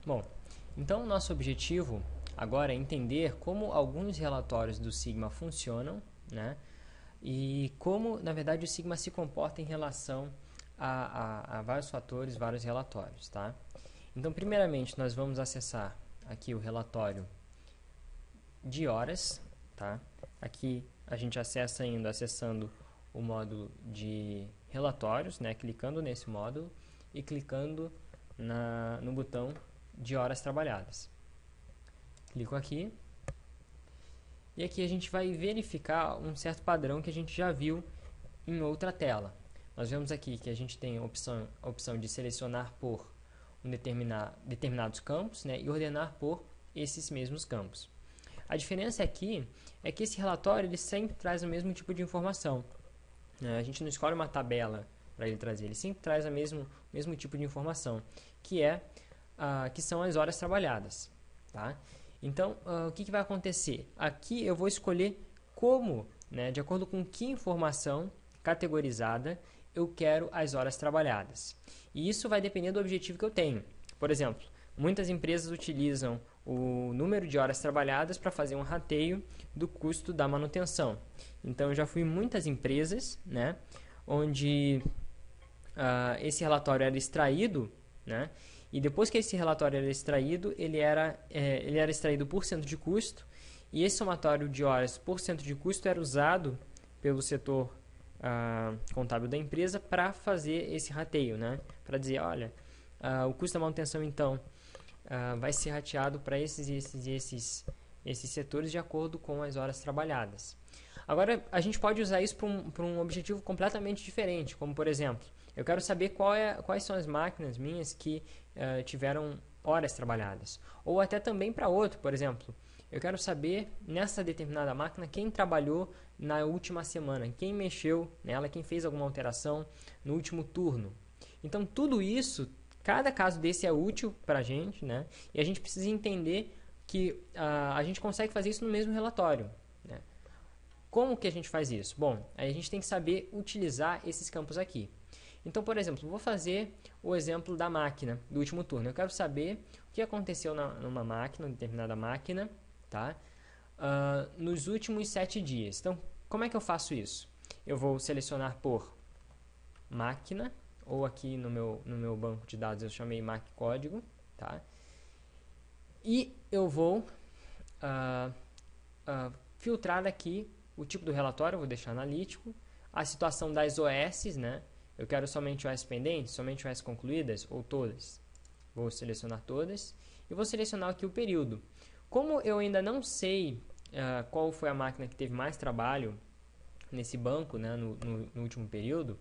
Bom, então o nosso objetivo agora é entender como alguns relatórios do Sigma funcionam, né? E como, na verdade, o Sigma se comporta em relação a vários fatores, vários relatórios, tá? Então, primeiramente, nós vamos acessar aqui o relatório de horas, tá? Aqui a gente acessa ainda acessando o módulo de relatórios, né? Clicando nesse módulo e clicando no botão de horas trabalhadas. Clico aqui e aqui a gente vai verificar um certo padrão que a gente já viu em outra tela. Nós vemos aqui que a gente tem a opção de selecionar por determinados campos, né, e ordenar por esses mesmos campos. A diferença aqui é que esse relatório ele sempre traz o mesmo tipo de informação. A gente não escolhe uma tabela para ele trazer, ele sempre traz o mesmo tipo de informação, que são as horas trabalhadas. Tá? Então, o que vai acontecer? Aqui eu vou escolher como, né, de acordo com que informação categorizada eu quero as horas trabalhadas. E isso vai depender do objetivo que eu tenho. Por exemplo, muitas empresas utilizam o número de horas trabalhadas para fazer um rateio do custo da manutenção. Então, eu já fui em muitas empresas, né, onde esse relatório era extraído, né, e depois que esse relatório era extraído, ele era extraído por cento de custo, e esse somatório de horas por cento de custo era usado pelo setor contábil da empresa para fazer esse rateio, né? Para dizer, olha, o custo da manutenção então vai ser rateado para esses setores de acordo com as horas trabalhadas. Agora, a gente pode usar isso para um objetivo completamente diferente, como por exemplo, eu quero saber quais são as máquinas minhas que tiveram horas trabalhadas. Ou até também para outro, por exemplo, eu quero saber nessa determinada máquina quem trabalhou na última semana, quem mexeu nela, quem fez alguma alteração no último turno. Então tudo isso, cada caso desse é útil para a gente, né? E a gente precisa entender que a gente consegue fazer isso no mesmo relatório. Né? Como que a gente faz isso? Bom, aí a gente tem que saber utilizar esses campos aqui. Então, por exemplo, vou fazer o exemplo da máquina do último turno. Eu quero saber o que aconteceu numa máquina, uma determinada máquina, tá? Nos últimos 7 dias. Então, como é que eu faço isso? Eu vou selecionar por máquina, ou aqui no meu banco de dados eu chamei Mac código, tá? E eu vou filtrar aqui o tipo do relatório, eu vou deixar analítico, a situação das OS, né? Eu quero somente OS pendentes, somente OS concluídas ou todas. Vou selecionar todas e vou selecionar aqui o período. Como eu ainda não sei qual foi a máquina que teve mais trabalho nesse banco, né, no último período,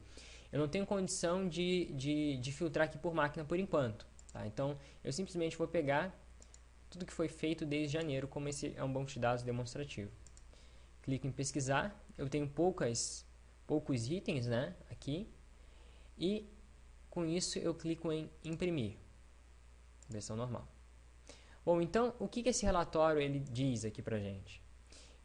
eu não tenho condição de filtrar aqui por máquina por enquanto. Tá? Então, eu simplesmente vou pegar tudo que foi feito desde janeiro, como esse é um banco de dados demonstrativo. Clico em pesquisar, eu tenho poucos itens, né, aqui, e com isso eu clico em imprimir, versão normal. Bom, então o que esse relatório ele diz aqui pra gente?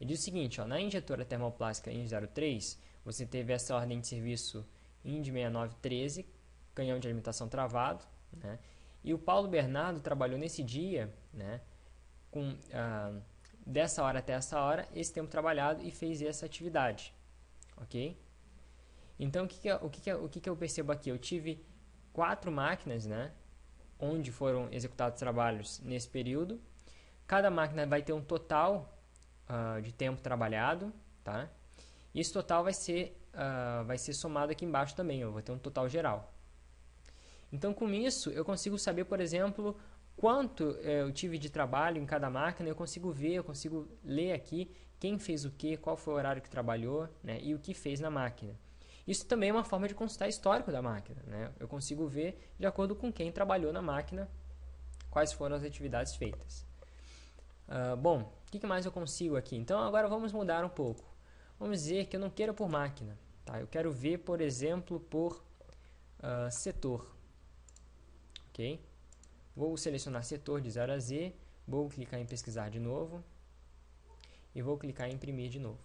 Ele diz o seguinte, ó, na injetora termoplástica IND 03, você teve essa ordem de serviço IND 6913, canhão de alimentação travado, né? E o Paulo Bernardo trabalhou nesse dia, né, dessa hora até essa hora, esse tempo trabalhado e fez essa atividade, ok? Então, o que eu percebo aqui? Eu tive 4 máquinas, né, onde foram executados trabalhos nesse período. Cada máquina vai ter um total de tempo trabalhado, tá? E esse total vai ser somado aqui embaixo também, eu vou ter um total geral. Então, com isso, eu consigo saber, por exemplo, quanto eu tive de trabalho em cada máquina, eu consigo ver, eu consigo ler aqui quem fez o que, qual foi o horário que trabalhou, né, e o que fez na máquina. Isso também é uma forma de consultar histórico da máquina, né? Eu consigo ver, de acordo com quem trabalhou na máquina, quais foram as atividades feitas. Bom, o que mais eu consigo aqui? Então, agora vamos mudar um pouco. Vamos dizer que eu não quero por máquina. Tá? Eu quero ver, por exemplo, por setor. Ok? Vou selecionar setor de 0 a Z, vou clicar em pesquisar de novo e vou clicar em imprimir de novo.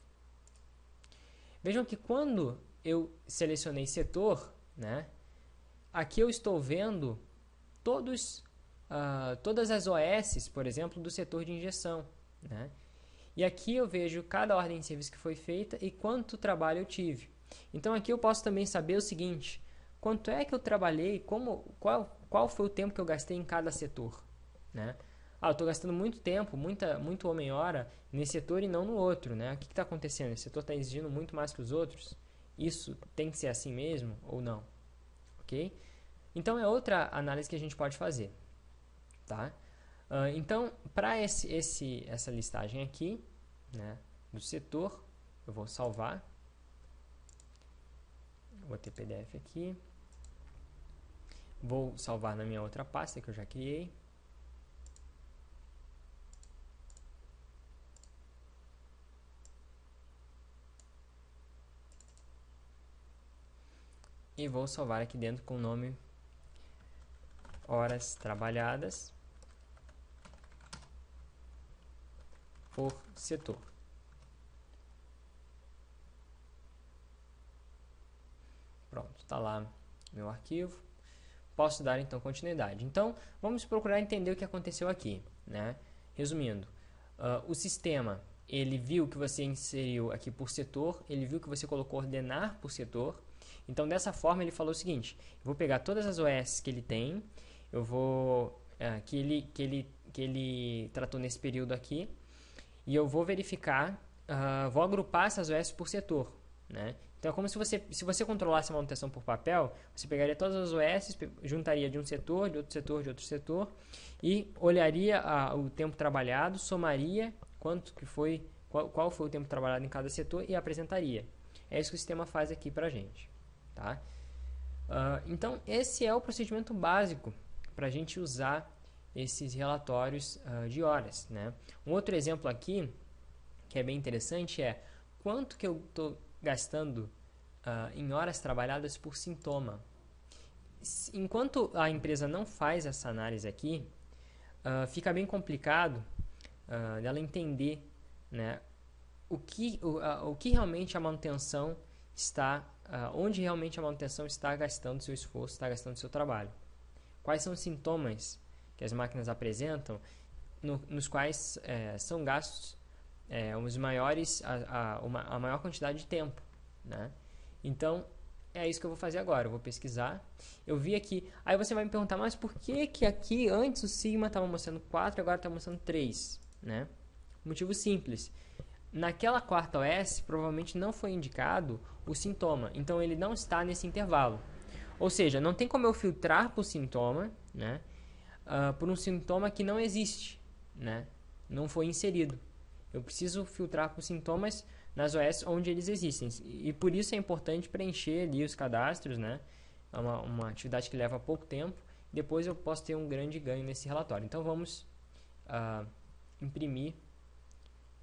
Vejam que quando eu selecionei setor, né, aqui eu estou vendo todos todas as OS, por exemplo, do setor de injeção, né? E aqui eu vejo cada ordem de serviço que foi feita e quanto trabalho eu tive. Então aqui eu posso também saber o seguinte: quanto é que eu trabalhei, qual foi o tempo que eu gastei em cada setor, né? Eu estou gastando muito tempo, muito homem-hora nesse setor e não no outro, né? O que está acontecendo? Esse setor está exigindo muito mais que os outros? Isso tem que ser assim mesmo ou não? Ok? Então é outra análise que a gente pode fazer, tá? Então, para essa listagem aqui, né, do setor, eu vou salvar. Vou ter PDF aqui. Vou salvar na minha outra pasta que eu já criei. E vou salvar aqui dentro com o nome horas trabalhadas por setor. Pronto, está lá meu arquivo. Posso dar então continuidade. Então, vamos procurar entender o que aconteceu aqui, né? Resumindo, o sistema, ele viu que você inseriu aqui por setor, ele viu que você colocou ordenar por setor. Então, dessa forma, ele falou o seguinte: eu vou pegar todas as OS que ele tem, eu vou que ele tratou nesse período aqui, e eu vou verificar, vou agrupar essas OS por setor, né? Então é como se você controlasse a manutenção por papel, você pegaria todas as OS, juntaria de um setor, de outro setor, de outro setor, e olharia o tempo trabalhado, somaria quanto que foi, qual foi o tempo trabalhado em cada setor e apresentaria. É isso que o sistema faz aqui para a gente, tá? Então esse é o procedimento básico para a gente usar esses relatórios de horas, né? Um outro exemplo aqui, que é bem interessante, é quanto que eu estou gastando em horas trabalhadas por sintoma. Enquanto a empresa não faz essa análise aqui, fica bem complicado dela entender, né, o que realmente a manutenção está, onde realmente a manutenção está gastando seu esforço, está gastando seu trabalho. Quais são os sintomas que as máquinas apresentam, nos quais são gastos os maiores, a maior quantidade de tempo, né? Então, é isso que eu vou fazer agora. Eu vou pesquisar. Eu vi aqui. Aí você vai me perguntar, mas por que aqui antes o Sigma estava mostrando 4 e agora está mostrando 3, né? Motivo simples. Naquela quarta OS, provavelmente não foi indicado o sintoma. Então, ele não está nesse intervalo. Ou seja, não tem como eu filtrar por sintoma, né? Por um sintoma que não existe, né? Não foi inserido. Eu preciso filtrar por sintomas nas OS onde eles existem. E por isso é importante preencher ali os cadastros, né? É uma atividade que leva pouco tempo. Depois eu posso ter um grande ganho nesse relatório. Então vamos imprimir.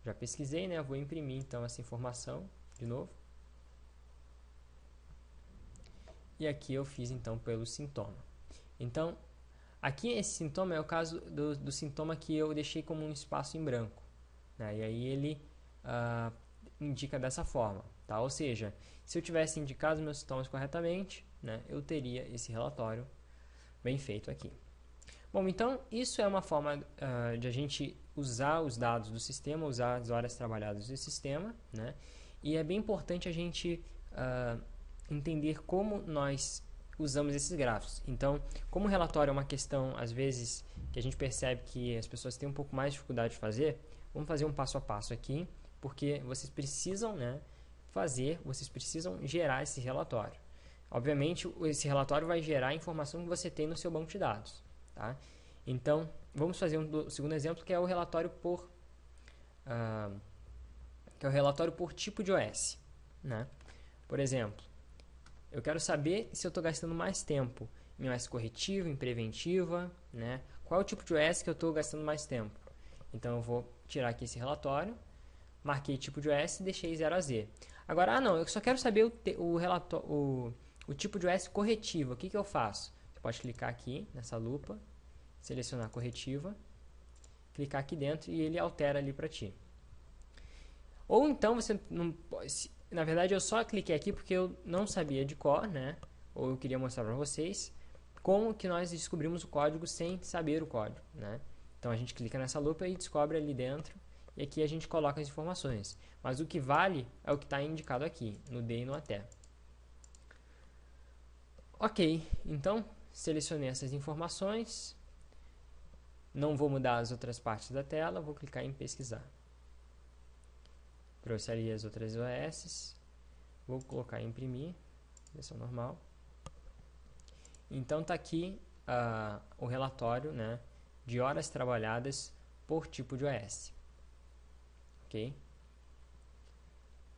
Já pesquisei, né? Eu vou imprimir então essa informação de novo. E aqui eu fiz então pelo sintoma. Então, aqui esse sintoma é o caso do sintoma que eu deixei como um espaço em branco, né? E aí ele indica dessa forma, tá? Ou seja, se eu tivesse indicado os meus sintomas corretamente, né, eu teria esse relatório bem feito aqui. Bom, então isso é uma forma de a gente usar os dados do sistema, usar as horas trabalhadas do sistema, né? E é bem importante a gente entender como nós usamos esses gráficos. Então, como o relatório é uma questão, às vezes, que a gente percebe que as pessoas têm um pouco mais de dificuldade de fazer, vamos fazer um passo a passo aqui, porque vocês precisam, né, vocês precisam gerar esse relatório. Obviamente, esse relatório vai gerar a informação que você tem no seu banco de dados, tá? Então, vamos fazer um segundo exemplo, que é o relatório por tipo de OS, né? Por exemplo, eu quero saber se eu estou gastando mais tempo em OS corretiva, em preventiva, né? Qual é o tipo de OS que eu estou gastando mais tempo? Então, eu vou tirar aqui esse relatório, marquei tipo de OS e deixei 0 a Z. Agora, não, eu só quero saber o tipo de OS corretiva. O que eu faço? Você pode clicar aqui nessa lupa, selecionar corretiva, clicar aqui dentro e ele altera ali para ti. Ou então, você não pode... Na verdade, eu só cliquei aqui porque eu não sabia de cor, né? Ou eu queria mostrar para vocês. como que nós descobrimos o código sem saber o código, né? Então a gente clica nessa lupa e descobre ali dentro, e aqui a gente coloca as informações. Mas o que vale é o que está indicado aqui, no D e no até. Ok, então selecionei essas informações, não vou mudar as outras partes da tela, vou clicar em pesquisar. Trouxe ali as outras OS, vou colocar em imprimir, versão normal. Então está aqui o relatório, né, de horas trabalhadas por tipo de OS. Ok?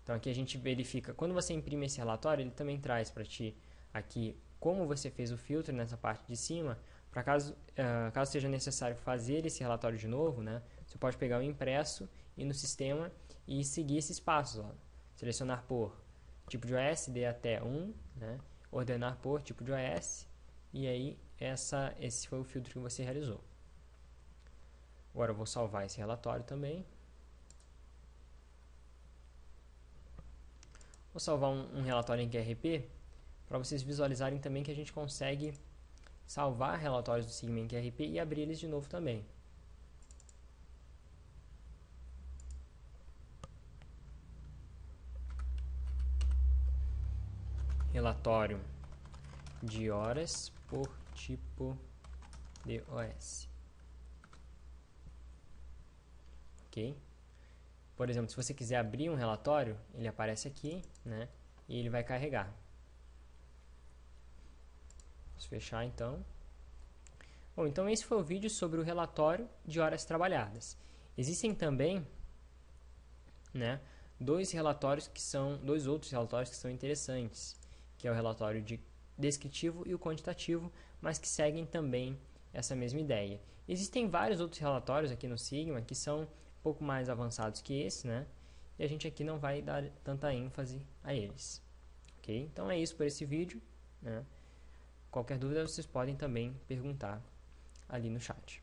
Então aqui a gente verifica, quando você imprime esse relatório, ele também traz para ti aqui como você fez o filtro nessa parte de cima, para caso seja necessário fazer esse relatório de novo, né, você pode pegar o impresso, ir no sistema e seguir esses passos. Ó. Selecionar por tipo de OS, dê até 1, né, ordenar por tipo de OS, e aí esse foi o filtro que você realizou. Agora eu vou salvar esse relatório também. Vou salvar um relatório em QRP para vocês visualizarem também que a gente consegue salvar relatórios do Sigma em QRP e abrir eles de novo também. Relatório de horas por tipo de OS. Ok? Por exemplo, se você quiser abrir um relatório, ele aparece aqui, né? E ele vai carregar. Vamos fechar então. Bom, então esse foi o vídeo sobre o relatório de horas trabalhadas. Existem também, né, dois outros relatórios que são interessantes, que é o relatório descritivo e o quantitativo, mas que seguem também essa mesma ideia. Existem vários outros relatórios aqui no Sigma que são um pouco mais avançados que esse, né? E a gente aqui não vai dar tanta ênfase a eles. Ok? Então é isso por esse vídeo, né? Qualquer dúvida vocês podem também perguntar ali no chat.